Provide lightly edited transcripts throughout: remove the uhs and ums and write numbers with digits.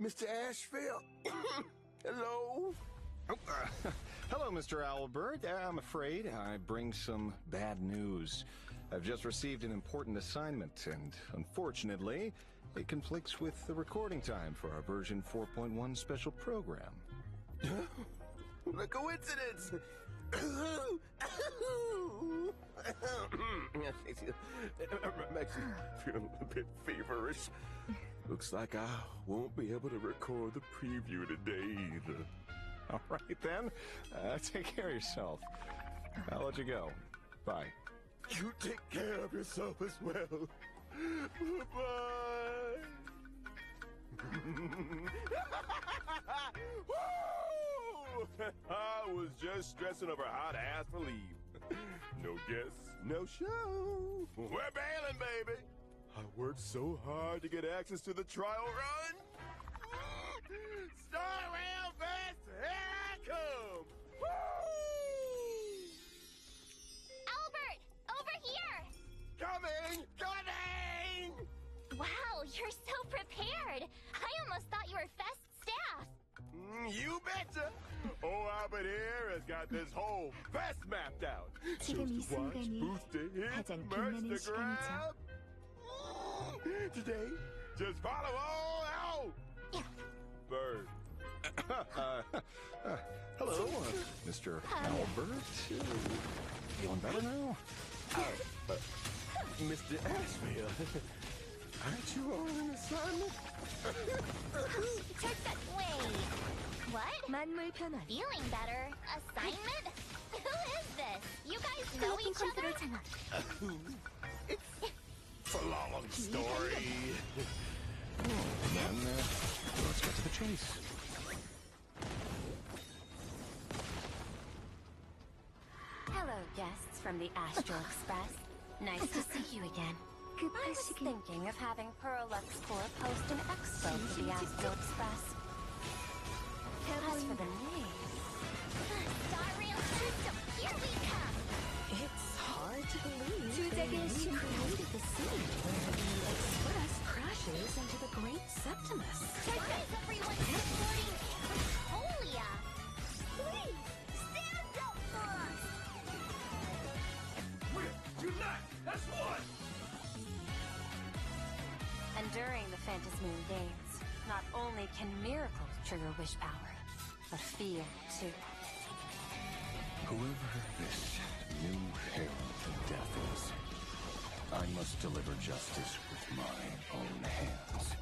Mr. Ashfield? Hello? Oh, hello, Mr. Albert. I'm afraid I bring some bad news. I've just received an important assignment, and unfortunately, it conflicts with the recording time for our version 4.1 special program. The coincidence! I'm actually feeling a bit feverish. Looks like I won't be able to record the preview today either. All right, then. Take care of yourself. I'll let you go. Bye. You take care of yourself as well. Bye. Woo! I was just stressing over how to ask for leave. No guests, no show. We're bailing, baby. I worked so hard to get access to the trial run. Start around fast, here I come. Woo! Albert, over here. Coming! Wow, you're so prepared. I almost thought you were Fest staff. You betcha! Oh, Albert here has got this whole fest mapped out. 지금 이 Shows to watch, 순간이 booths to hit, 가장 merch 빛나는 to 시간이죠. grab. Today, just follow all out. Bird. Hello, Mr. Albert. Feeling better now? Mr. Ashfield, aren't you on an assignment? Wait. What? 만물 변환. Feeling better? Assignment? Who is this? You guys know 크로킹 each other? 컨트롤 장악. It's a long story. Then, let's get to the chase. Hello, guests from the Astro Express. Nice to see you again. I was 급하시길. thinking of having Perlux Corps post an expo for the Astro Express. As for the name, Star Rail System, here we come. It's hard to believe they recreated the scene where the Express crashes into the Great Septimus. Why is everyone supporting Anatolia? Please, stand up for us. We're unite as one. and during the Phantasmoon Games, not only can miracles trigger wish power, but fear too. Whoever this new herald of death is, I must deliver justice with my own hands.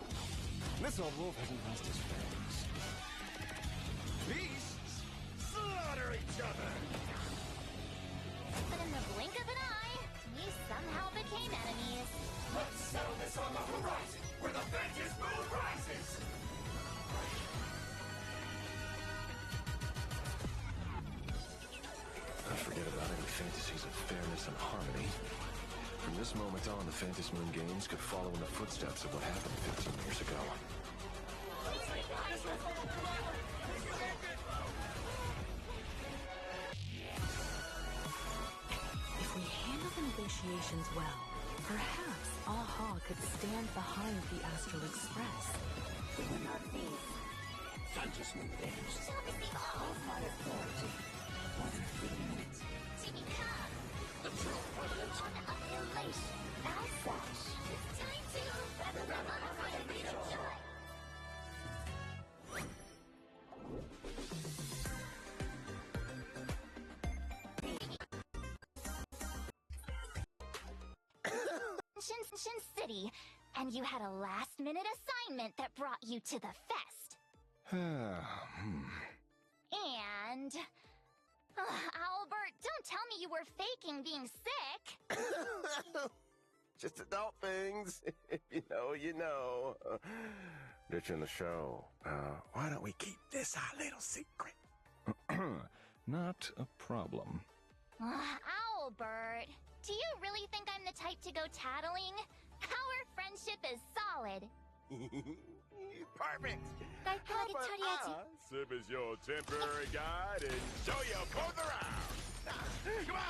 This old wolf hasn't lost his fangs. Beasts slaughter each other. But in the blink of an eye, we somehow became enemies. Let's settle this on the horizon, where the Phantasmoon rises. I forget about any fantasies of fairness and harmony. From this moment on, the Phantasmoon Games could follow in the footsteps of what happened 15 years ago. If we handle the negotiations well, perhaps Aha could stand behind the Astral Express. Phantasmoon Games. Shall receive all of my authority. To become The true evidence. an annihilation. As such, it's time to revolutionary joy. Genshin City, and you had a last-minute assignment that brought you to the fest. And... Albert, don't tell me you were faking being sick. Just adult things. You know. Ditching the show. Why don't we keep this our little secret? Not a problem. Albert, do you really think I'm the type to go tattling? Our friendship is solid. Perfect. 깔끔하게 But 처리하지. I serve as your temporary guide and show you both around. Come on.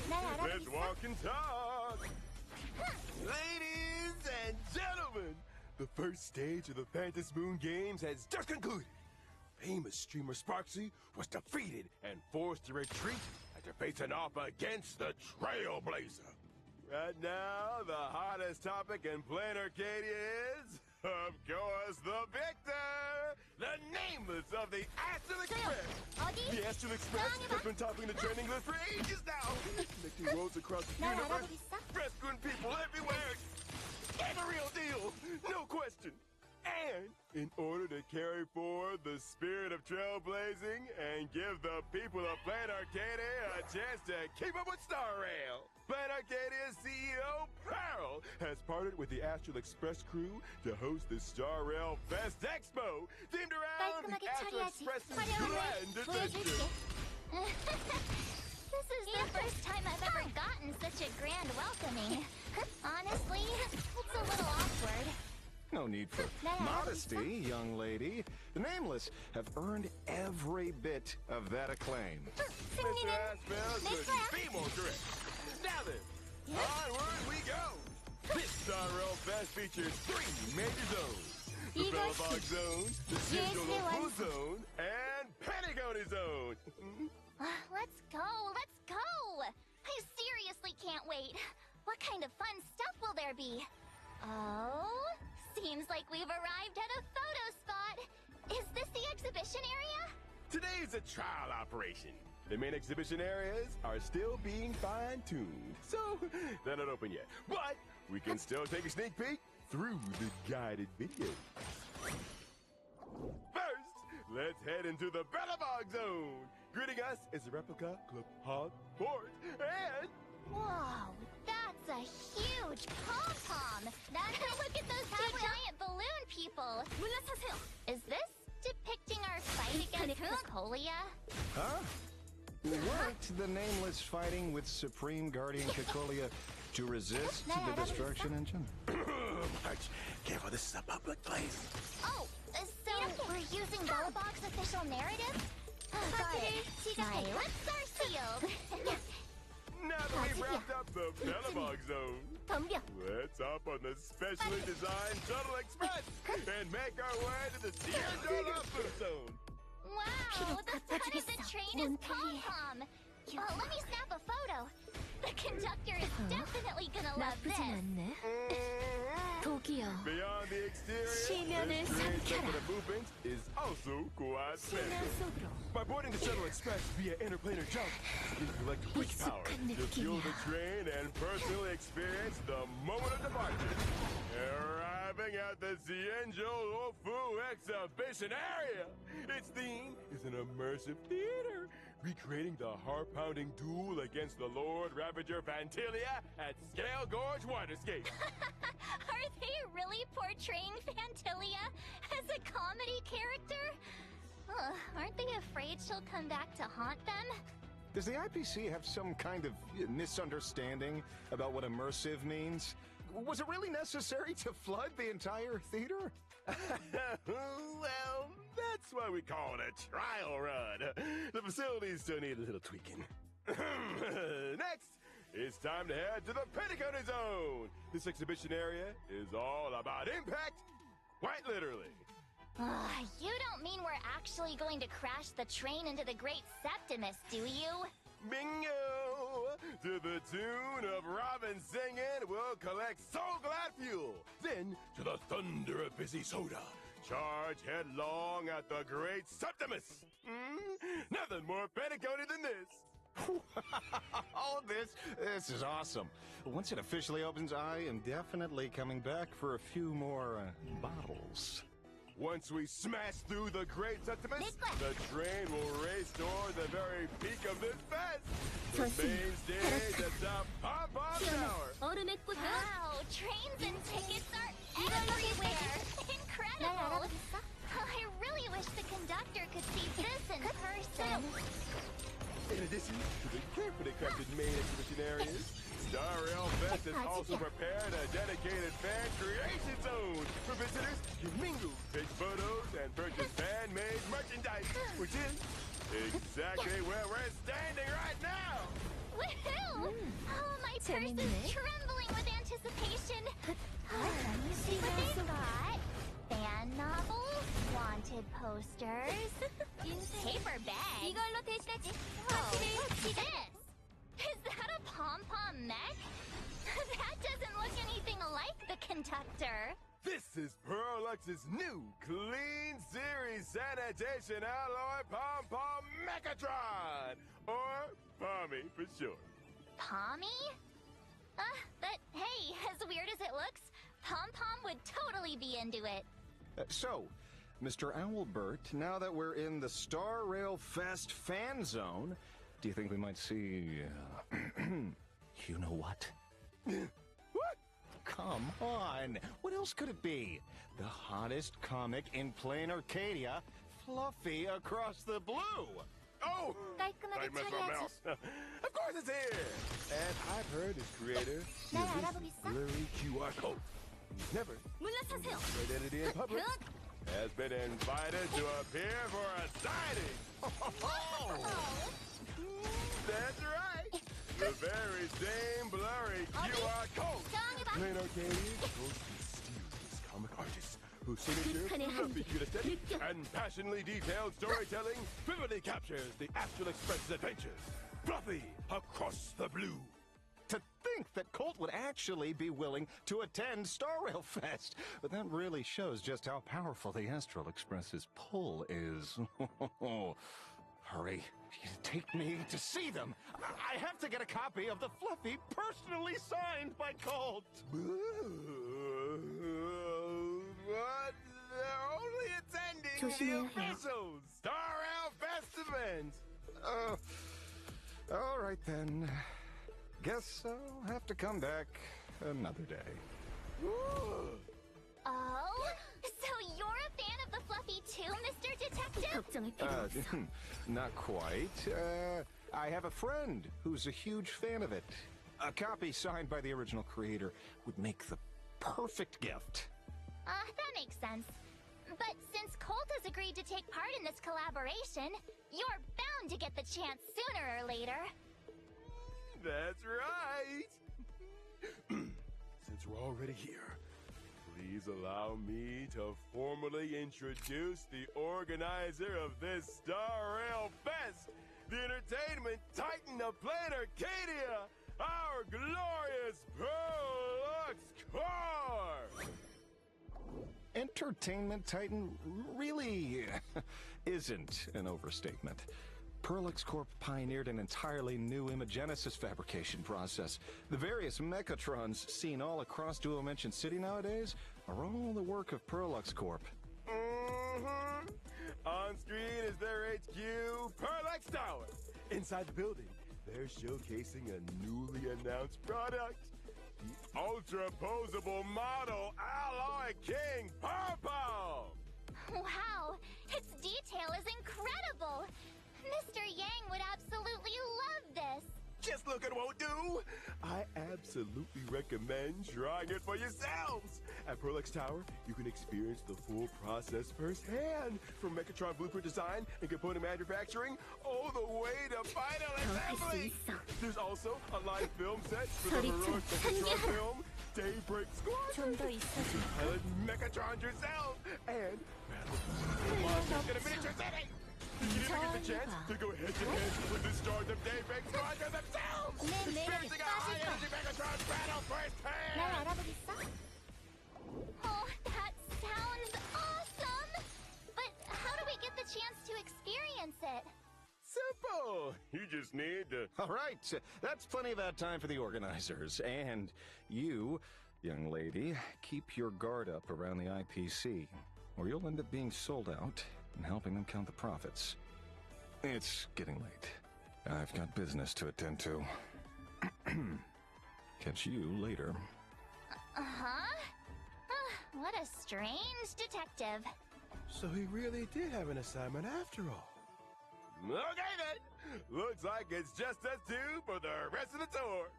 날 Let's 알아보겠어? walk and talk. Ladies and gentlemen, The first stage of the Phantom Moon Games has just concluded. Famous streamer Sparksy was defeated and forced to retreat after facing off against the Trailblazer. Right now, the hottest topic in Plain Arcadia is, of course, the victor! The nameless of the Astral Express! The Astral Express has been topping the trending list for ages now! Connecting roads across the universe, rescuing people everywhere! It's a real deal! No question! And in order to carry forward the spirit of trailblazing and give the people of Plain Arcadia a chance to keep up with Star Rail, Plain Arcadia's CEO, Pearl, has partnered with the Astral Express crew to host the Star Rail Fest Expo, themed around the Astral Express's grand adventure. This is the first time I've ever gotten such a grand welcoming. Honestly, it's a little awkward. No need for modesty, young lady. The Nameless have earned every bit of that acclaim. Mr. Ashbell couldn't be more correct. Now then, onward we go! This Star Rail Fest features 3 major zones. The Bellabog Zone, the Shinjolo Zone, and Patagonia Zone. Let's go! Let's go! I seriously can't wait. What kind of fun stuff will there be? Oh, seems like we've arrived at a photo spot. Is this the exhibition area? Today's a trial operation. The main exhibition areas are still being fine-tuned, so they're not open yet. But we can still take a sneak peek through the guided video. First, let's head into the Bellabog Zone. Greeting us is a replica Club Hog Fort and... Whoa, that's a huge pom-pom. Look at those two giant balloon people. Is this depicting our fight against Cacolia? Huh? Weren't the Nameless fighting with Supreme Guardian Cacolia to resist the destruction engine? March, careful, this is a public place. Oh, so we're using Bellabog's official narrative? Got it. My lips are sealed. Now that we've wrapped up the Bellabog Zone, let's hop on the specially designed Shuttle Express and make our way to the Sierra Food Zone. Wow, the front of the train is pom-pom. Let me snap a photo. The conductor is definitely gonna love this. Beyond the exterior, this train's method of movement is also quite special. By boarding the Shuttle Express via interplanar jump, you can collect wish power to fuel the train and personally experience the moment of departure. Arriving at the Cienjo Lofu exhibition area, its theme is an immersive theater, recreating the heart-pounding duel against the Lord Ravager Fantilia at Scale Gorge Waterscape. Are they really portraying Fantilia as a comedy character? Aren't they afraid she'll come back to haunt them? Does the IPC have some kind of misunderstanding about what immersive means? Was it really necessary to flood the entire theater? Well, that's why we call it a trial run. The facilities still need a little tweaking. Next, it's time to head to the Patagonia Zone. This exhibition area is all about impact, quite literally. You don't mean we're actually going to crash the train into the Great Septimus, do you? Bingo! To the tune of Robin singing, we'll collect Soul Glad fuel. Then, to the thunder of Busy Soda, charge headlong at the Great Septimus. Nothing more Patagonia than this. All this is awesome. Once it officially opens, I am definitely coming back for a few more bottles. Once we smash through the Great Septimus, the train will race toward the very peak of this fest. The main stage at the Pom-Pom Tower. Wow, trains and tickets are everywhere. Incredible. I really wish the conductor could see this in person. In addition to the carefully crafted main exhibition areas, Star Rail Fest has also prepared a dedicated fan creation zone for visitors to mingle, take photos, and purchase fan-made merchandise, which is exactly where we're standing right now. Woohoo! Oh, my purse is trembling with anticipation. see what they've got. Fan novels, wanted posters, paper bags. 이걸로 대신하지. Whoa, what's this? Is that a pom-pom mech? That doesn't look anything like the conductor. This is Pearlux's new clean series sanitation alloy pom-pom Mechatron, or Pommy for short. Pommy? But hey, as weird as it looks, Pom-Pom would totally be into it. So, Mr. Owlbert, now that we're in the Star Rail Fest fan zone, do you think we might see... you know what? What? Come on! What else could it be? The hottest comic in plain Arcadia, Fluffy Across the Blue! Oh! 깔끔하게 I messed my 처리하지. mouse. Of course it's here! And I've heard its creator 날 uses 알아보겠어? blurry QR code. He's never 물러서세요. his identity in public. Has been invited to appear for a signing. That's right. The very same blurry QR code. 정해봐. Plain Arcadia boasts mysterious comic artists whose signature 북한의 fluffy 한계, cute aesthetic 느껴. and passionately detailed storytelling vividly captures the Astral Express's adventures. Fluffy Across the Blue. To think that Colt would actually be willing to attend Star Rail Fest. But that really shows just how powerful the Astral Express's pull is. Hurry. Take me to see them. I have to get a copy of the Fluffy personally signed by Colt. But they're only attending 조심해야 the 해요. official Star Rail Fest event. All right then. Guess I'll have to come back another day. Oh, so you're a fan of the Fluffy too, Mr. Detective? 걱정할 필요 없어. Not quite. I have a friend who's a huge fan of it. A copy signed by the original creator would make the perfect gift. That makes sense. But since Colt has agreed to take part in this collaboration, you're bound to get the chance sooner or later. That's right. Since we're already here, please allow me to formally introduce the organizer of this Star Rail Fest, the entertainment titan of plain Arcadia, our glorious Pearlux Core! Entertainment Titan really isn't an overstatement. Pearlux Corp pioneered an entirely new imagenesis fabrication process. The various mechatrons seen all across Duo Mention City nowadays are all the work of Pearlux Corp. Mm-hmm. On screen is their HQ, Pearlux Tower. Inside the building, they're showcasing a newly announced product. The ultra-posable model Alloy King Pom-Pom! Wow, its detail is incredible! Mr. Yang would absolutely love this! Just look and won't do! I absolutely recommend trying it for yourselves! At Pearlux Tower, you can experience the full process firsthand, from Mechatron blueprint design and component manufacturing, all the way to final 더 할 수 assembly! 있어. There's also a live film set for the 소리쳐. heroic Mechatron 한계야. film, Daybreak Squad, 좀 더 있어줘. pilot Mechatrons yourself, and get a miniature setting! Did you ever get the chance to go head-to-head with the stars of Daybreak Squadron themselves? 내 매력에 Experiencing a 빠질 거야. high-energy Megatron battle 날 firsthand! 알아보겠어? Oh, that sounds awesome! But how do we get the chance to experience it? Simple! You just need to... All right, that's plenty of that time for the organizers. And you, young lady, keep your guard up around the IPC, or you'll end up being sold out and helping them count the profits. It's getting late. I've got business to attend to. Catch you later. Uh-huh. What a strange detective. So he really did have an assignment after all. Okay then! Looks like it's just us two for the rest of the tour.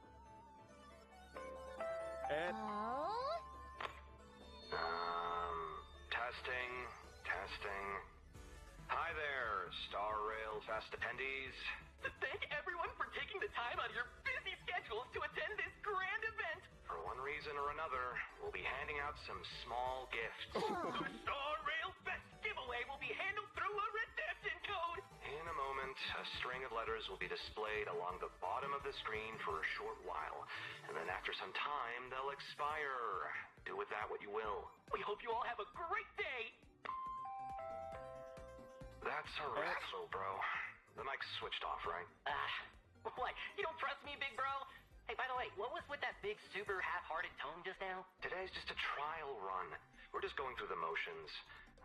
And... Oh? Testing. Hi there, Star Rail Fest attendees. Thank everyone for taking the time out of your busy schedules to attend this grand event. For one reason or another, we'll be be handing out some small gifts. The Star Rail Fest giveaway will be handled through a redemption code. In a moment, a string of letters will be displayed along the bottom of the screen for a short while, and then after some time, they'll expire. Do with that what you will. We hope you all have a great day. That's a wrap, little bro. The mic's switched off, right? What? You don't trust me, big bro? Hey, by the way, what was with that big, super half-hearted tone just now? Today's just a trial run. We're just going through the motions.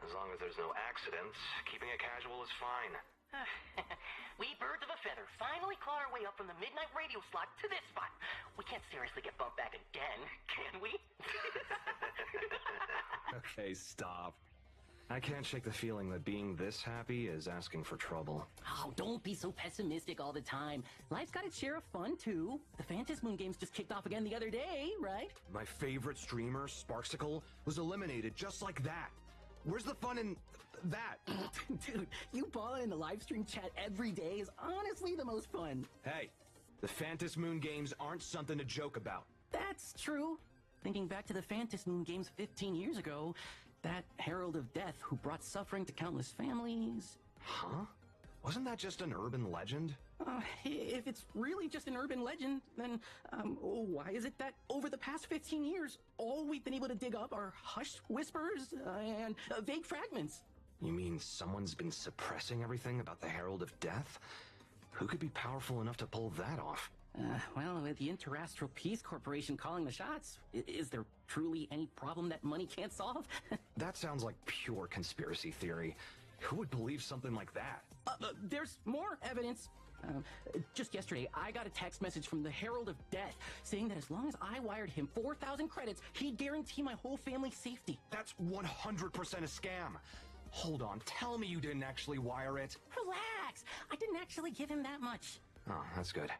As long as there's no accidents, keeping it casual is fine. We birds of a feather finally clawed our way up from the midnight radio slot to this spot. We can't seriously get bumped back again, can we? Okay, stop. I can't shake the feeling that being this happy is asking for trouble. Oh, don't be so pessimistic all the time. Life's got its share of fun, too. The Phantasm Moon Games just kicked off again the other day, right? My favorite streamer, Sparksicle, was eliminated just like that. Where's the fun in that? Dude, you balling in the live stream chat every day is honestly the most fun. Hey, the Phantasm Moon Games aren't something to joke about. That's true. Thinking back to the Phantasm Moon Games 15 years ago, that herald of death who brought suffering to countless families. Huh? Wasn't that just an urban legend? If it's really just an urban legend, then why is it that over the past 15 years, all we've been able to dig up are hushed whispers and vague fragments? You mean someone's been suppressing everything about the Herald of Death? Who could be powerful enough to pull that off? Well, with the Interastral Peace Corporation calling the shots, is there truly any problem that money can't solve? That sounds like pure conspiracy theory. Who would believe something like that? There's more evidence. Just yesterday, I got a text message from the Herald of Death saying that as long as I wired him 4,000 credits, he'd guarantee my whole family's safety. That's 100% a scam. Hold on, tell me you didn't actually wire it. Relax! I didn't actually give him that much. Oh, that's good.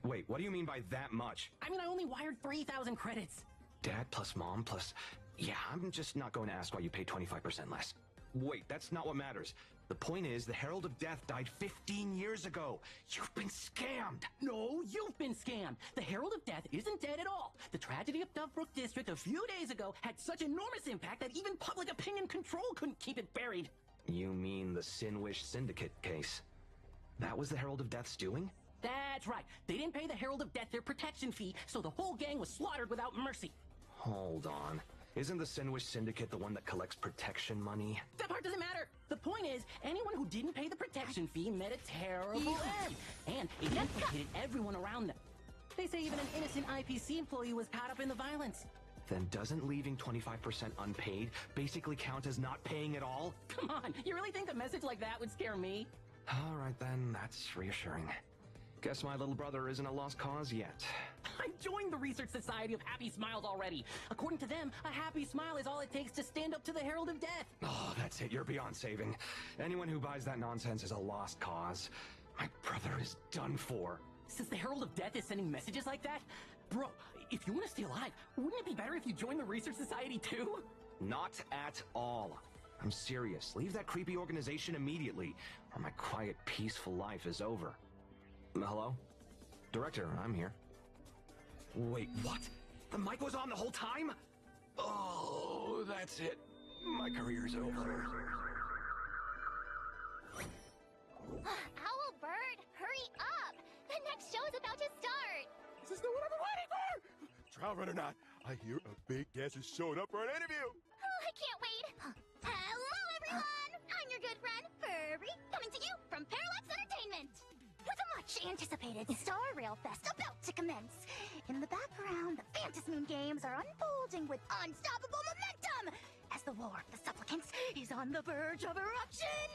Wait, what do you mean by that much? I mean, I only wired 3,000 credits. Dad plus mom plus... Yeah, I'm just not going to ask why you paid 25% less. Wait, that's not what matters. The point is, the Herald of Death died 15 years ago. You've been scammed. No, you've been scammed. The Herald of Death isn't dead at all. The tragedy of Dovebrook District a few days ago had such enormous impact that even public opinion control couldn't keep it buried. You mean the Sinwish Syndicate case? That was the Herald of Death's doing? That's right. They didn't pay the Herald of Death their protection fee, so the whole gang was slaughtered without mercy. Hold on. Isn't the Sinwish Syndicate the one that collects protection money? That part doesn't matter. The point is, anyone who didn't pay the protection fee met a terrible end. And it implicated everyone around them. They say even an innocent IPC employee was caught up in the violence. Then doesn't leaving 25% unpaid basically count as not paying at all? Come on, you really think a message like that would scare me? All right then, that's reassuring. Guess my little brother isn't a lost cause yet. I joined the Research Society of Happy Smiles already. According to them, a happy smile is all it takes to stand up to the Herald of Death. Oh, that's it. You're beyond saving. Anyone who buys that nonsense is a lost cause. My brother is done for. Since the Herald of Death is sending messages like that, bro, if you want to stay alive, wouldn't it be better if you joined the Research Society too? Not at all. I'm serious. Leave that creepy organization immediately, or my quiet, peaceful life is over. Hello? Director, I'm here. Wait, what? The mic was on the whole time? Oh, that's it. My career's over. Owlbird, hurry up! The next show is about to start! This is the one I've been waiting for! Trial run or not, I hear a big guest is showing up for an interview! Oh, I can't wait! Hello, everyone! I'm your good friend, Furry, coming to you from Parallax Entertainment! With a much-anticipated Star Rail Fest about to commence. In the background, the Phantasm Moon Games are unfolding with unstoppable momentum as the War of the Supplicants is on the verge of eruption.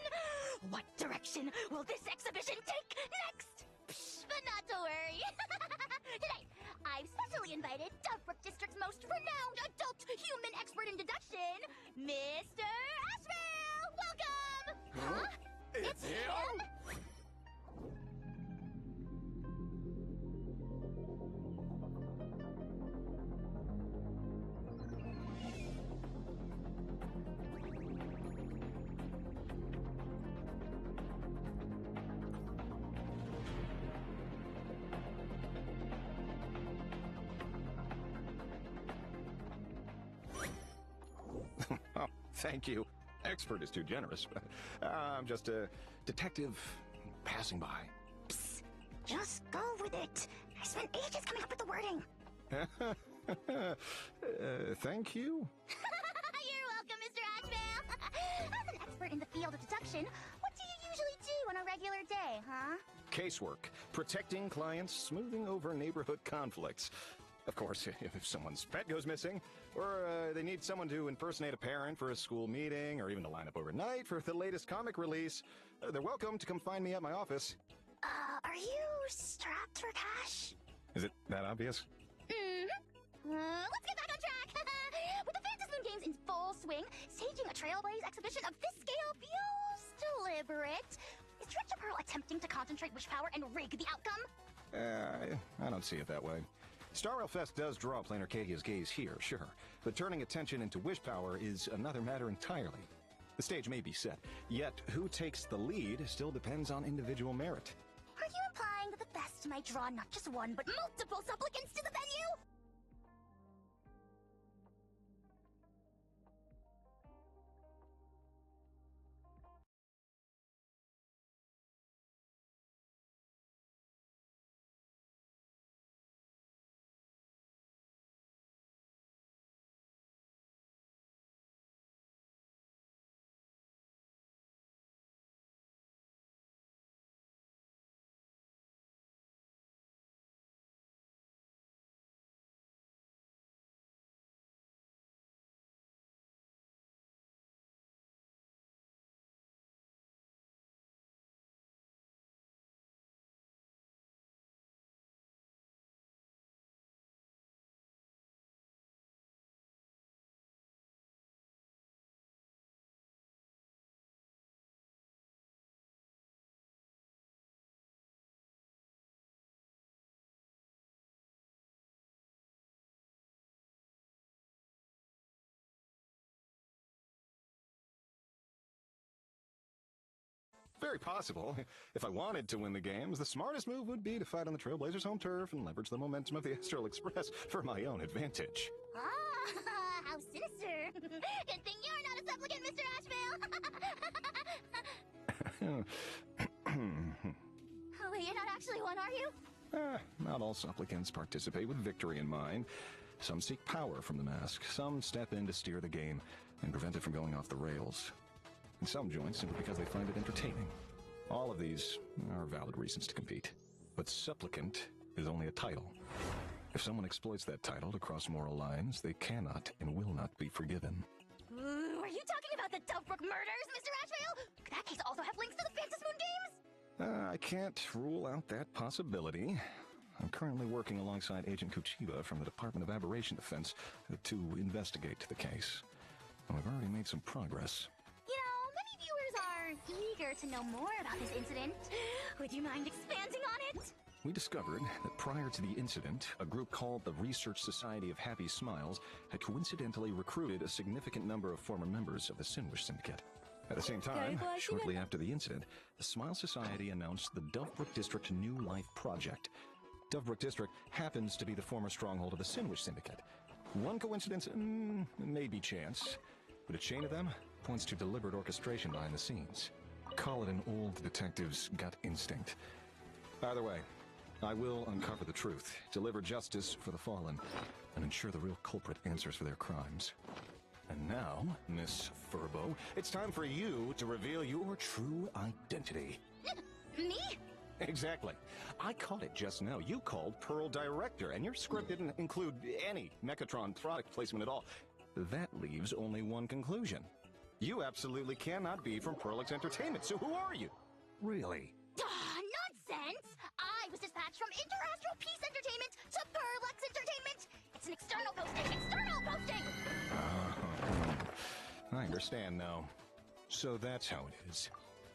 What direction will this exhibition take next? Psh, but not to worry. Today, I've specially invited Dovebrook District's most renowned adult human expert in deduction, Mr. Ashville! Welcome! Huh? It's him? Thank you. Expert is too generous. I'm just a detective passing by. Psst. Just go with it. I spent ages coming up with the wording. Thank you. You're welcome, Mr. Ashvale. As an expert in the field of deduction, what do you usually do on a regular day, huh? Casework. Protecting clients, smoothing over neighborhood conflicts. Of course, if someone's pet goes missing, or they need someone to impersonate a parent for a school meeting, or even to line up overnight for the latest comic release, they're welcome to come find me at my office. Are you strapped for cash? Is it that obvious? Let's get back on track! With the Phantasy Moon Games in full swing, staging a Trailblaze exhibition of this scale feels deliberate. Is Director Pearl attempting to concentrate wish power and rig the outcome? I don't see it that way. Star Rail Fest does draw Plain Arcadia's gaze here, sure, but turning attention into wish power is another matter entirely. The stage may be set, yet who takes the lead still depends on individual merit. Are you implying that the best might draw not just one, but multiple supplicants to the venue? Very possible. If I wanted to win the games, the smartest move would be to fight on the Trailblazers' home turf and leverage the momentum of the Astral Express for my own advantage. Ah, how sinister. Good thing you're not a supplicant, Mr. Ashvale. Oh, wait, you're not actually one, are you? Not all supplicants participate with victory in mind. Some seek power from the mask, some step in to steer the game and prevent it from going off the rails. And some join simply because they find it entertaining. All of these are valid reasons to compete. But supplicant is only a title. If someone exploits that title to cross moral lines, they cannot and will not be forgiven. Ooh, are you talking about the Dovebrook murders, Mr. Ashvale? Could that case also have links to the Phantasy Moon Games? I can't rule out that possibility. I'm currently working alongside Agent Kuchiba from the Department of Aberration Defense to investigate the case. And we've already made some progress. You know, many viewers are eager to know more about this incident. Would you mind expanding on it? We discovered that prior to the incident, a group called the Research Society of Happy Smiles had coincidentally recruited a significant number of former members of the Sinwish Syndicate. At the same time, shortly after the incident, the Smile Society announced the Dovebrook District New Life Project. Dovebrook District happens to be the former stronghold of the Sinwish Syndicate. One coincidence, maybe chance, but a chain of them points to deliberate orchestration behind the scenes. Call it an old detective's gut instinct. Either way, I will uncover the truth, deliver justice for the fallen, and ensure the real culprit answers for their crimes. And now, Miss Furbo, it's time for you to reveal your true identity. Me? Exactly. I caught it just now. You called Pearl Director, and your script didn't include any Mechatron product placement at all. That leaves only one conclusion. You absolutely cannot be from Pearlix Entertainment, so who are you? Really? Nonsense! I was dispatched from Interastral Peace Entertainment to Pearlix Entertainment! It's an external posting! External posting! I understand now. So that's how it is.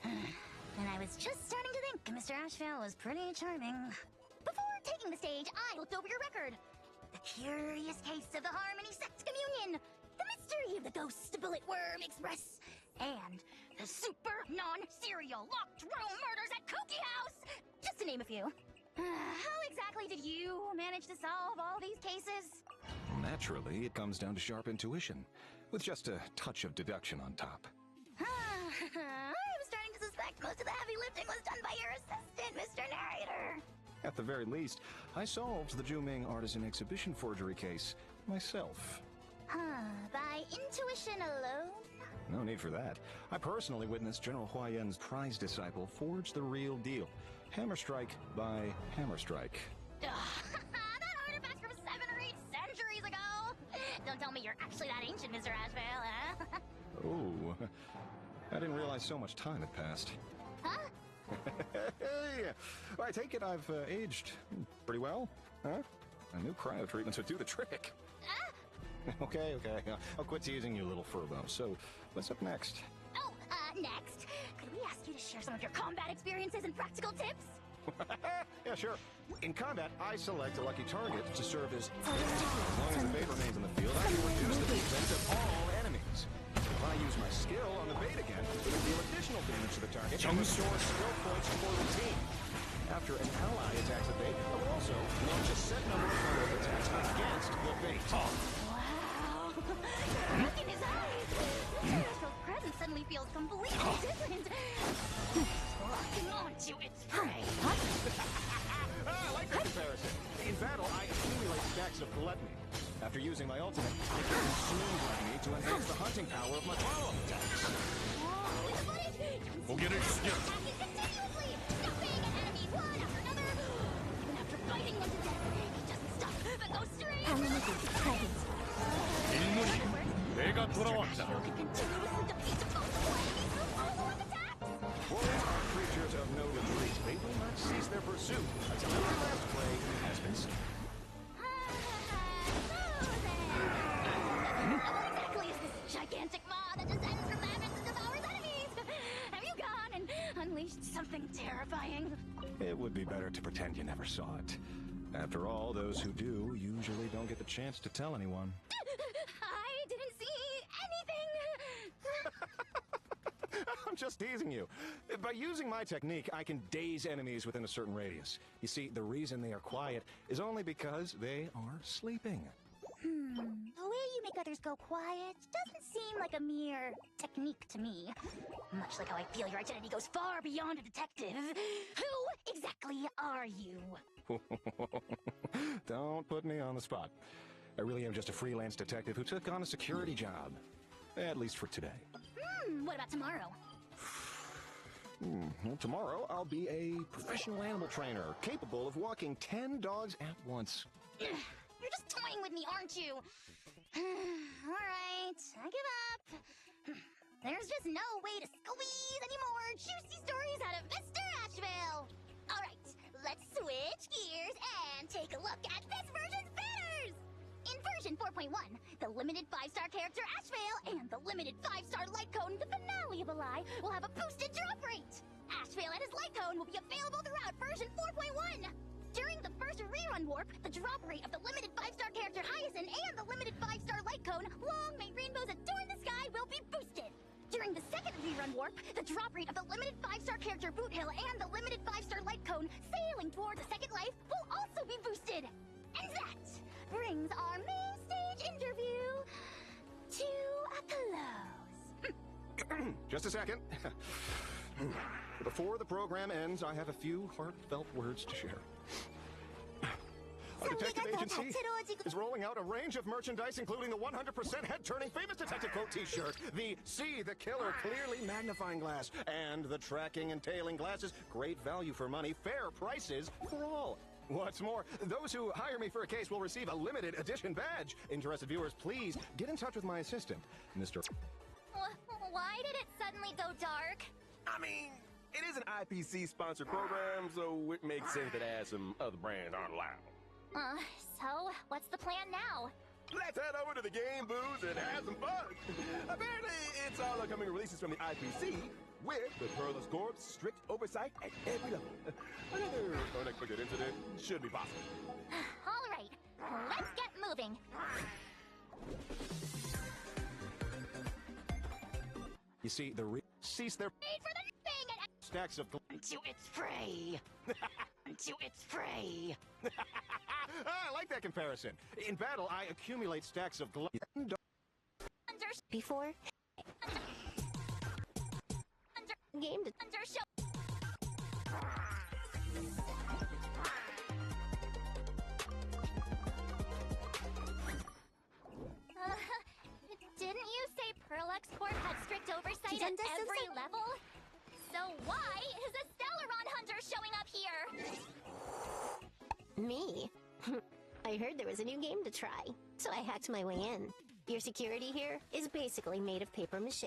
And I was just starting to think Mr. Ashvale was pretty charming. Before taking the stage, I looked over your record. The curious case of the Harmony Sect Communion, the mystery of the Ghost Bullet Worm Express, and the super non-serial locked room murders at Kooky House, just to name a few. How exactly did you manage to solve all these cases? Naturally, it comes down to sharp intuition, with just a touch of deduction on top. I'm starting to suspect most of the heavy lifting was done by your assistant, Mr. Narrator. At the very least, I solved the Juming artisan exhibition forgery case myself. By intuition alone? No need for that. I personally witnessed General Huayan's prize disciple forge the real deal. Hammer strike by hammer strike. That artifact from 7 or 8 centuries ago! Don't tell me you're actually that ancient, Mr. Ashvale, huh? Oh, I didn't realize so much time had passed. Huh? Hey, I take it I've aged pretty well, huh? My new cryo treatments would do the trick. Okay, I'll quit teasing you, little furbo. So, what's up next? Oh, next, could we ask you to share some of your combat experiences and practical tips? Yeah, sure. In combat, I select a lucky target to serve as... As long as the bait remains in the field, I can reduce the defense of all enemies. If I use my skill on the bait again, it will deal additional damage to the target and restore skill points for the team. After an ally attacks a bait, I will also launch a set number of follow-up attacks against the bait. Wow! Look in his eyes! Mr. Astro's presence suddenly feels completely different. Locking onto its prey. I like that comparison. In battle, I accumulate stacks of gluttony. After using my ultimate, I can consume gluttony to enhance the hunting power of my follow-up attacks. We'll get it continuously, stopping enemies one after another. Even after biting one to death, he doesn't stop, but goes straight. Ashvale can continuously defeat both enemies through follow-up attacks. Warriors are creatures of no retreat. They will not cease their pursuit until every last prey has been slain. What exactly is this gigantic maw that descends from the heavens and devours enemies? Have you gone and unleashed something terrifying? It would be better to pretend you never saw it. After all, those who do usually don't get the chance to tell anyone. I didn't see anything. I'm just teasing you. By using my technique, I can daze enemies within a certain radius. You see, the reason they are quiet is only because they are sleeping. The way you make others go quiet doesn't seem like a mere technique to me. Much like how I feel your identity goes far beyond a detective. Who exactly are you? Don't put me on the spot. I really am just a freelance detective who took on a security job. At least for today. What about tomorrow? Well, tomorrow, I'll be a professional animal trainer, capable of walking 10 dogs at once. You're just toying with me, aren't you? Alright, I give up. There's just no way to squeeze any more juicy stories out of Mr. Ashvale. Alright, let's switch gears and take a look at this version's banners! In version 4.1, the limited 5-star character Ashvale and the limited 5-star light cone, the finale of a lie, will have a boosted drop rate. Ashvale and his light cone will be available throughout version 4.1. During the first rerun warp, the drop rate of the limited 5-star character Hyacinth and the limited 5-star light cone, Long May Rainbows Adorn the Sky, will be boosted. During the second rerun warp, the drop rate of the limited 5-star character Boot Hill and the limited 5-star light cone, Sailing Toward the Second Life, will also be boosted. And that brings our main stage interview to a close. Just a second. Before the program ends, I have a few heartfelt words to share. Our detective agency is rolling out a range of merchandise, including the 100% head-turning famous detective quote t-shirt, the See the Killer clearly magnifying glass, and the tracking and tailing glasses. Great value for money, fair prices for all. What's more, those who hire me for a case will receive a limited edition badge. Interested viewers, please get in touch with my assistant, Mr. Why did it suddenly go dark? I mean, it is an IPC-sponsored program, so it makes sense that as some other brands aren't allowed. So, what's the plan now? Let's head over to the game booth and have some fun. Apparently, it's all upcoming releases from the IPC with the Pearl's Corp's strict oversight at every level. Another unexpected incident should be possible. All right, let's get moving. You see, cease their Wait for the thing and stacks of To its prey. To its prey. I like that comparison. In battle, I accumulate stacks of Before? Game to... Didn't you say Pearl Corp had strict oversight at every level? So why is a Stellaron Hunter showing up here? Me? I heard there was a new game to try, so I hacked my way in. Your security here is basically made of paper mache.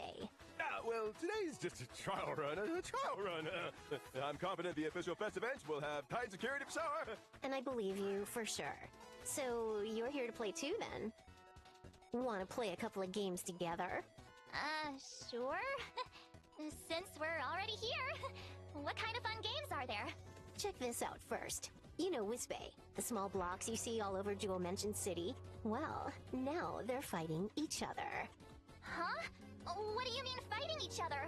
Well, today's just a trial run, I'm confident the official fest event will have tight security for sure. And I believe you for sure. So you're here to play too, then? Want to play a couple of games together? Sure. Since we're already here, what kind of fun games are there? Check this out first. You know Wisbei, the small blocks you see all over Jewel Mansion City? Well, now they're fighting each other. Huh? What do you mean fighting each other?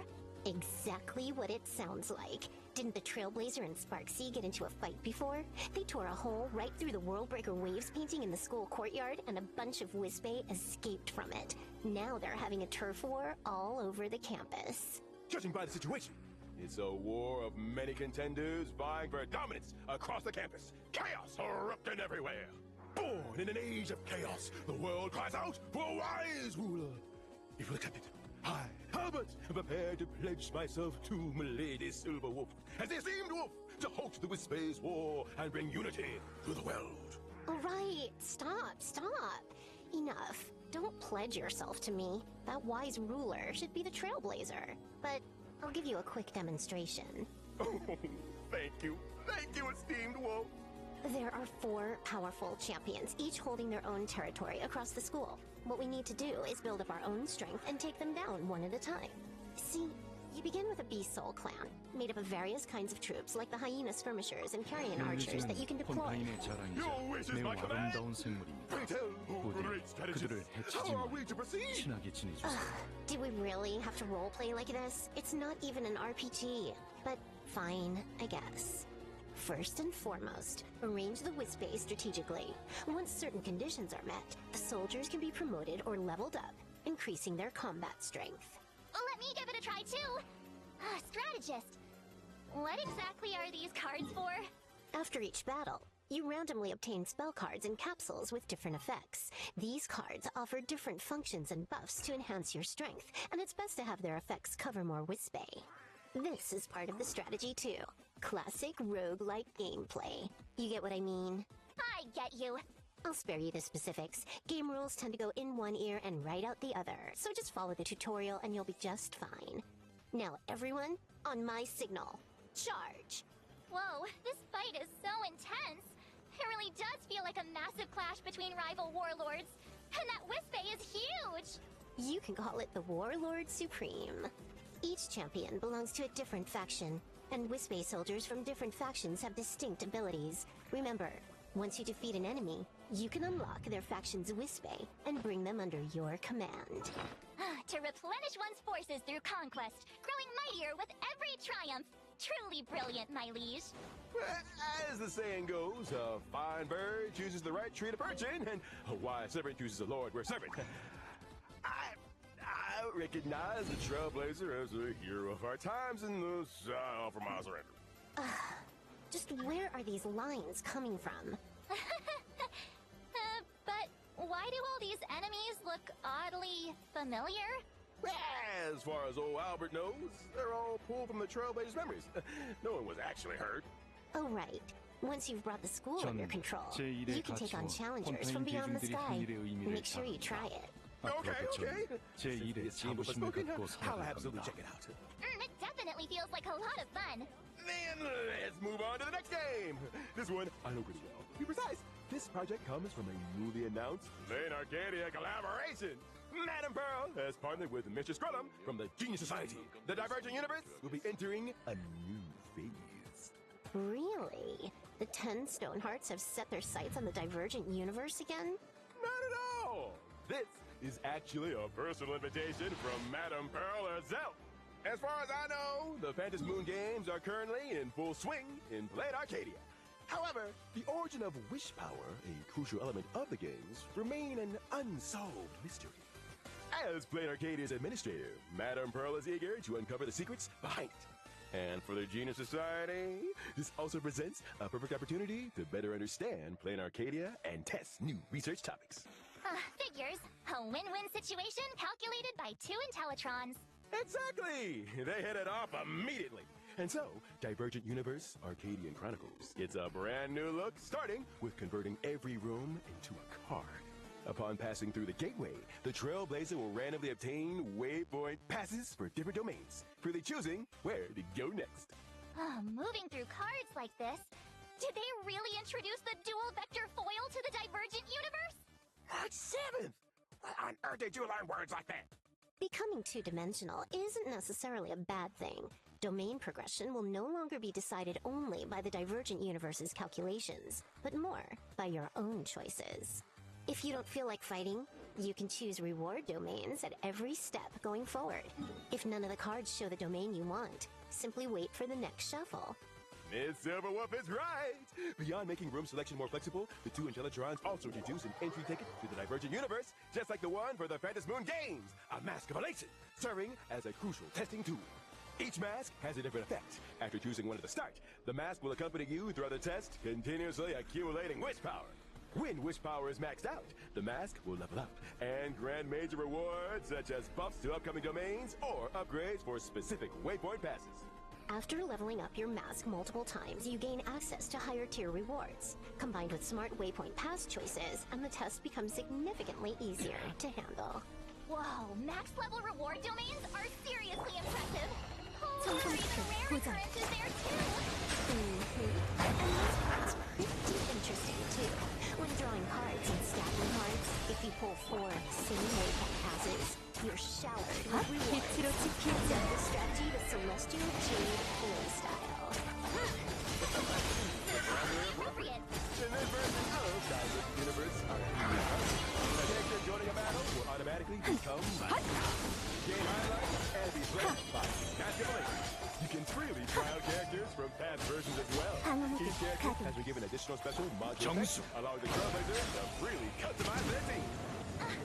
Exactly what it sounds like. Didn't the Trailblazer and Sparksea get into a fight before? They tore a hole right through the Worldbreaker Waves painting in the school courtyard, and a bunch of Wisbei escaped from it. Now they're having a turf war all over the campus. Judging by the situation, it's a war of many contenders vying for dominance across the campus. Chaos erupting everywhere. Born in an age of chaos, the world cries out for a wise ruler. If you'll accept it, I, Albert, am prepared to pledge myself to Milady Silver Wolf as the esteemed wolf to host the Wisbei's war and bring unity to the world. All right, stop. Enough. Don't pledge yourself to me. That wise ruler should be the Trailblazer. But I'll give you a quick demonstration. Oh, thank you, esteemed wolf. There are 4 powerful champions, each holding their own territory across the school. What we need to do is build up our own strength and take them down one at a time. See, you begin with a Beast Soul clan, made up of various kinds of troops like the Hyena Skirmishers and Carrion Archers that you can deploy. Your wish is my command. Pray tell, oh great strategist, how are we to proceed? Do we really have to roleplay like this? It's not even an RPG. But fine, I guess. First and foremost, arrange the Wisbei strategically. Once certain conditions are met, the soldiers can be promoted or leveled up, increasing their combat strength. Let me give it a try too. Strategist. What exactly are these cards for? After each battle, you randomly obtain spell cards and capsules with different effects. These cards offer different functions and buffs to enhance your strength, and it's best to have their effects cover more Wisbei. This is part of the strategy too. Classic roguelike gameplay. You get what I mean? I get you. I'll spare you the specifics. Game rules tend to go in one ear and right out the other, so just follow the tutorial and you'll be just fine. Now everyone, on my signal, charge! Whoa, this fight is so intense. It really does feel like a massive clash between rival warlords. And that Wisbei is huge! You can call it the Warlord Supreme. Each champion belongs to a different faction, and Wisbei soldiers from different factions have distinct abilities. Remember, once you defeat an enemy, you can unlock their faction's Wisbei and bring them under your command. To replenish one's forces through conquest, growing mightier with every triumph. Truly brilliant, my liege. As the saying goes, a fine bird chooses the right tree to perch in, and a wise servant chooses a lord we're servant. I recognize the Trailblazer as a hero of our times, and thus I offer my surrender. Just where are these lines coming from? But why do all these enemies look oddly familiar? As far as old Albert knows, they're all pulled from the Trailblazer's memories. No one was actually hurt. Oh, right. Once you've brought the school under control, you can take on challengers from beyond the sky. Make sure you try it. Okay. I'll absolutely check it out. It definitely feels like a lot of fun. Then let's move on to the next game. This one I know pretty well. To be precise, this project comes from a newly announced Lane Arcadia collaboration. Madam Pearl has partnered with Mr. Scruttum from the Genius Society. The Divergent Universe will be entering a new phase. Really? The 10 Stonehearts have set their sights on the Divergent Universe again? Not at all! This is actually a personal invitation from Madam Pearl herself. As far as I know, the Phantom Moon games are currently in full swing in Blade Arcadia. However, the origin of wish power, a crucial element of the games, remain an unsolved mystery. As Plain Arcadia's administrator, Madame Pearl is eager to uncover the secrets behind it. And for the Genius Society, this also presents a perfect opportunity to better understand Plain Arcadia and test new research topics. Figures. A win-win situation calculated by 2 Intellitrons. Exactly! They hit it off immediately. And so, Divergent Universe Arcadian Chronicles gets a brand new look, starting with converting every room into a card. Upon passing through the gateway, the Trailblazer will randomly obtain waypoint passes for different domains, freely choosing where to go next. Moving through cards like this, did they really introduce the dual vector foil to the Divergent Universe? March 7th! What on earth did you learn words like that? Becoming two-dimensional isn't necessarily a bad thing. Domain progression will no longer be decided only by the Divergent Universe's calculations, but more by your own choices. If you don't feel like fighting, you can choose reward domains at every step going forward. If none of the cards show the domain you want, simply wait for the next shuffle. Miss Silverwolf is right! Beyond making room selection more flexible, the 2 Intellitrons also introduce an entry ticket to the Divergent Universe, just like the one for the Phantom Moon Games, a Mask of Elation, serving as a crucial testing tool. Each mask has a different effect. After choosing one at the start, the mask will accompany you throughout the test, continuously accumulating wish power. When wish power is maxed out, the mask will level up and grant major rewards such as buffs to upcoming domains or upgrades for specific waypoint passes. After leveling up your mask multiple times, you gain access to higher tier rewards. Combined with smart waypoint pass choices, and the test becomes significantly easier to handle. Whoa, max level reward domains are seriously impressive. Holy, the rare occurrence is there too. And those cards, pretty interesting too. When drawing cards and stacking cards, if you pull 4 same waypoint passes, you're showered with rewards. The strategy the Celestial Jade playstyle. Appropriate. In this version of Divergent Universe Arcadian Chronicles, a character joining a battle will automatically become game highlights and be played by Mask of Elation. You can freely trial characters from past versions as well. Each character has been given additional special module effects, allowing the Trailblazers to freely customize their team.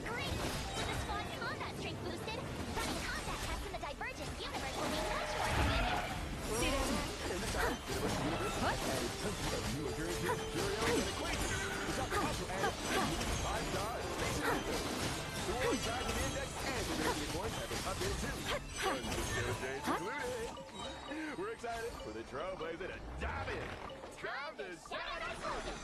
Great! With the squad combat strength boosted, running combat tests in the Divergent Universe will be much more convenient. In the Divergent Universe, added tons of new occurrences, curios, and equations. The top also added 5-star the world size of the index and the rating points have been updated too. And the skill change included. We're excited for the Trailblazer to dive in. Time to shout out our slogan.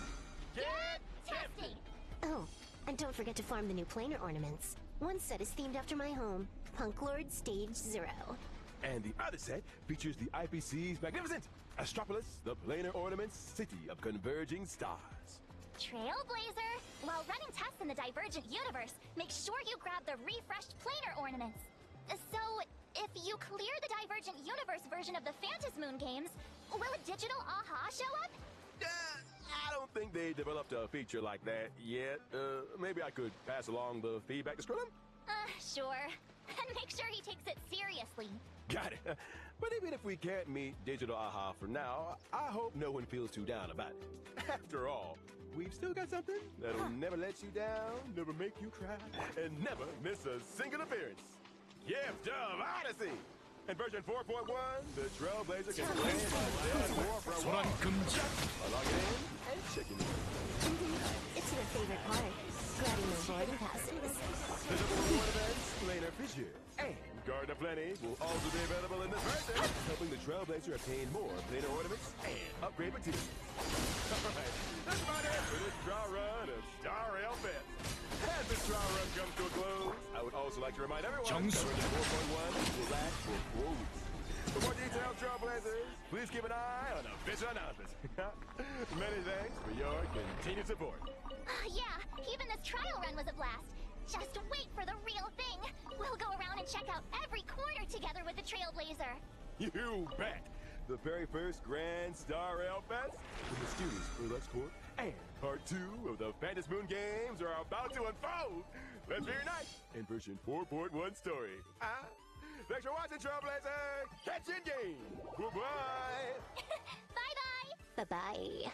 Get testing! Oh, and don't forget to farm the new planar ornaments. One set is themed after my home, Punk Lord Stage 0. And the other set features the IPC's magnificent Astropolis, the planar ornaments city of converging stars. Trailblazer, while running tests in the Divergent Universe, make sure you grab the refreshed planar ornaments. So, if you clear the Divergent Universe version of the Phantom Moon games, will a digital aha show up? I don't think they developed a feature like that yet. Maybe I could pass along the feedback to Skrillum? Sure. And make sure he takes it seriously. Got it. But even if we can't meet digital aha for now, I hope no one feels too down about it. After all, we've still got something that'll never let you down, never make you cry, and never miss a single appearance. Gift of Odyssey! In version 4.1, the Trailblazer can play by war for a while. Log in and check in. It's your favorite part, grabbing those boarding passes. Visible reward events, planar fissure, and Garden of Plenty will also be available in this version, helping the Trailblazer obtain more planar ornaments and upgrade materials. Alright, that's about it for this draw run of Star Rail Fest. As this draw run comes to a close, I would also like to remind everyone that version 4.1 will last for 4 weeks. For more detailed Trailblazers, please keep an eye on official announcements. Many thanks for your continued support. Yeah, even this trial run was a blast. Just wait for the real thing. We'll go around and check out every corner together with the Trailblazer. You bet! The very first Grand Star Rail Fest, the mysterious Burlux Court, and Part 2 of the Phantom Moon games are about to unfold! Let's reunite in version 4.1 story. Thanks for watching, Trailblazer! Catch in game! Bye-bye! Bye-bye! Bye-bye.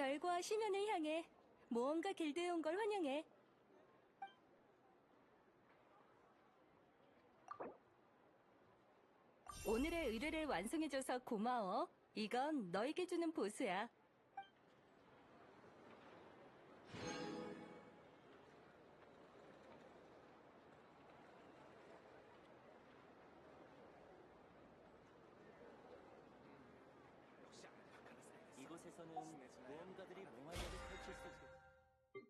별과 심연을 향해 모험가 길드에 온 걸 환영해. 오늘의 의뢰를 완성해줘서 고마워. 이건 너에게 주는 보수야. 이곳에서는 모험가들이 몽환력을 펼칠 수 있게.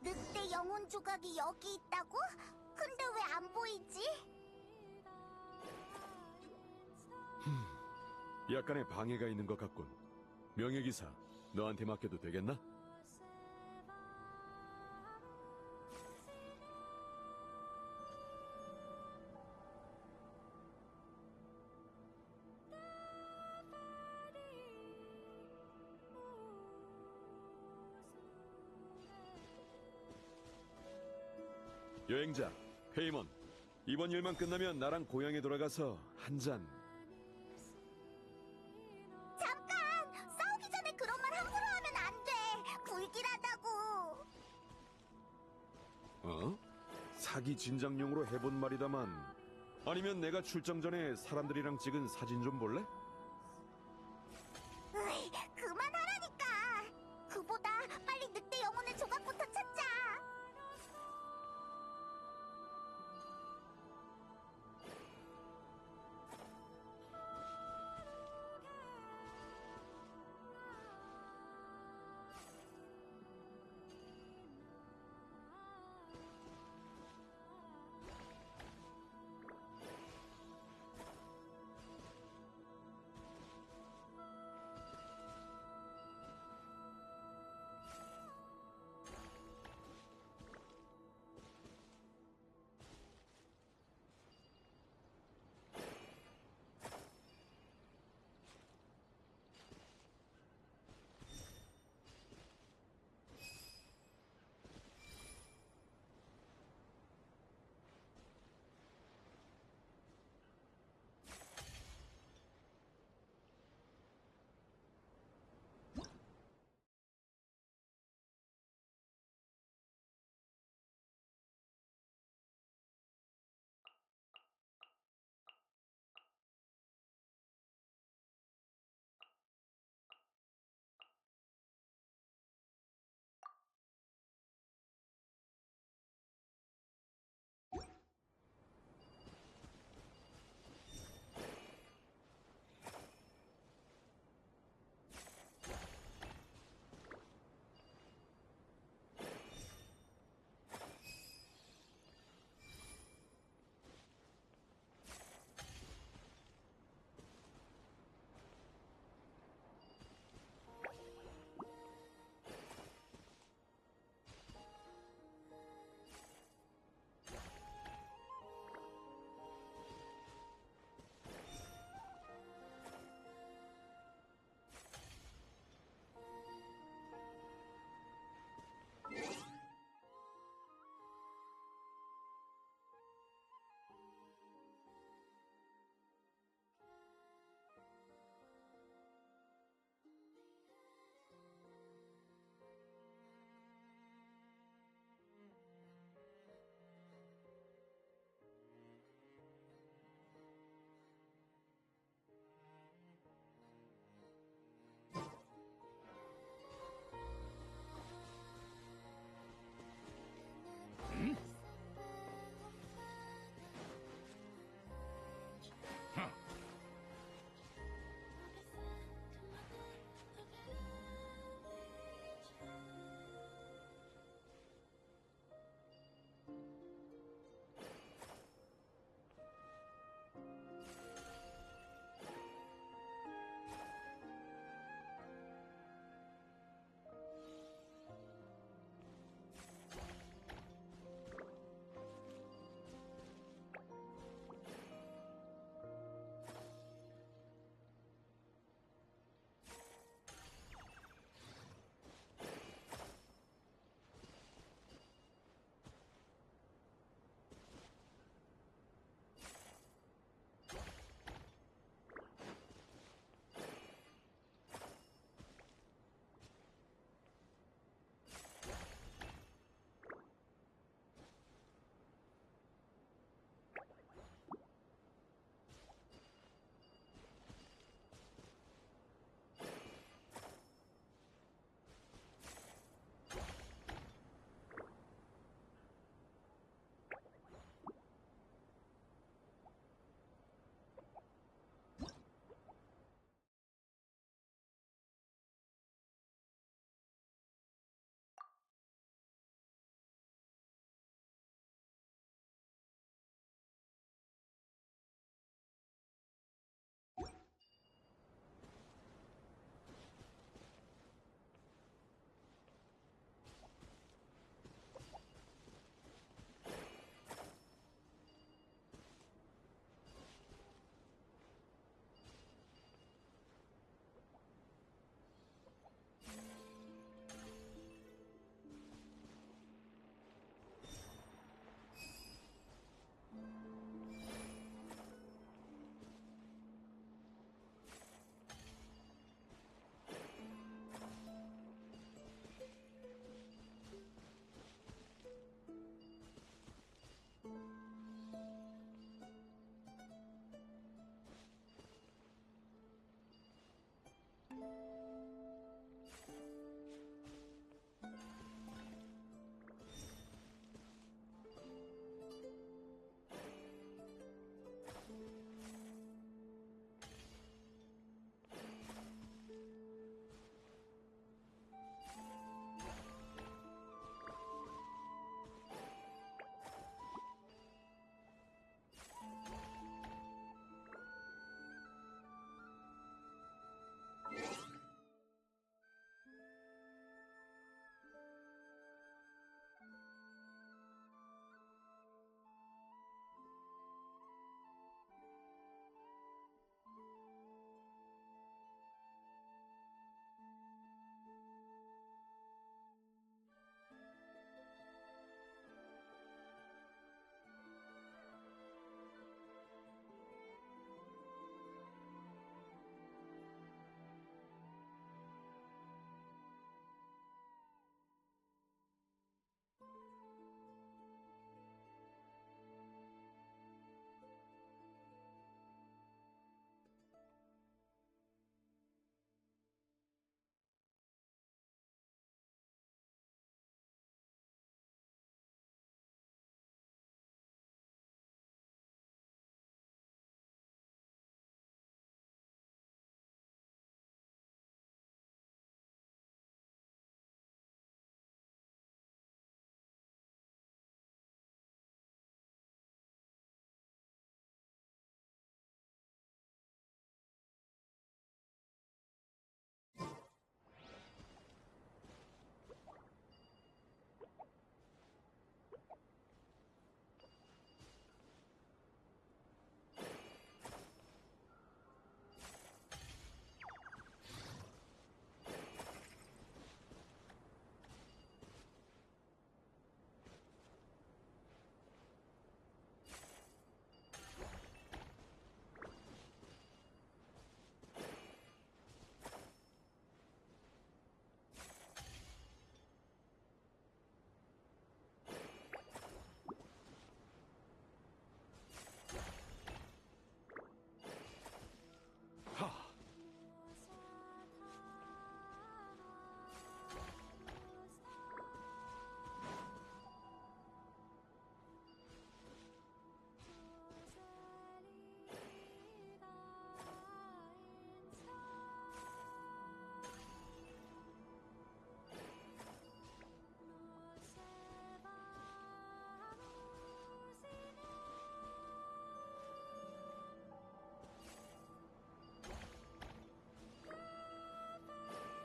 늑대 영혼 조각이 여기 있다고? 근데 왜 안 보이지? 약간의 방해가 있는 것 같군. 명예기사, 너한테 맡겨도 되겠나? 여행자, 페이먼. 이번 일만 끝나면 나랑 고향에 돌아가서 한 잔. 잠깐! 싸우기 전에 그런 말 함부로 하면 안 돼! 불길하다고! 어? 사기 진작용으로 해본 말이다만. 아니면 내가 출장 전에 사람들이랑 찍은 사진 좀 볼래?